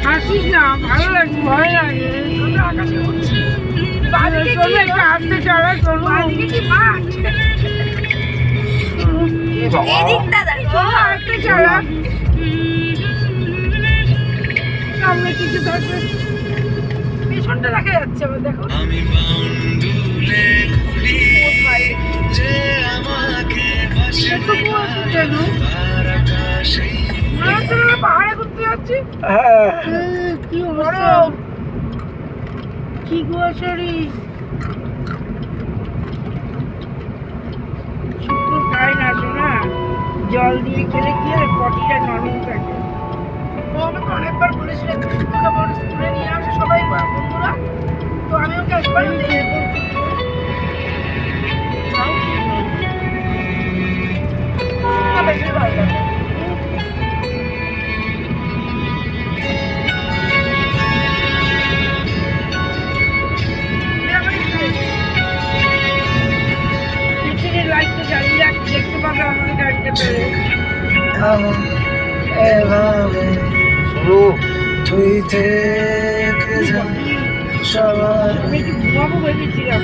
হাসিস না, ভালো লাগে, ভয় লাগে। একটু আসতে চালা চলো। আসতে চালা সামনে কিছু থাকবে, পেছনটা দেখা যাচ্ছে আবার দেখো। পাহাড়ে ঘুরতে যাচ্ছি। কি বরফ, কি গোয়াশারি, শুক্তো খাই না শোনা, জল দিয়ে খেলে কি আর পটিটা নরম থাকে। ও আমাকে অনেকবার বলেছিল শুক্তো খাবো, স্কুলে নিয়ে আসে সবাই বন্ধুরা, তো আমি ওকে একবার বেশি ভালো লাগে। লাইটটা জ্বালিয়ে রাখ, দেখতে পাবে আমাদের গাড়িটা পেরে। তুই থেকে আমি একটু ঘুমাবো ভেবেছিলাম।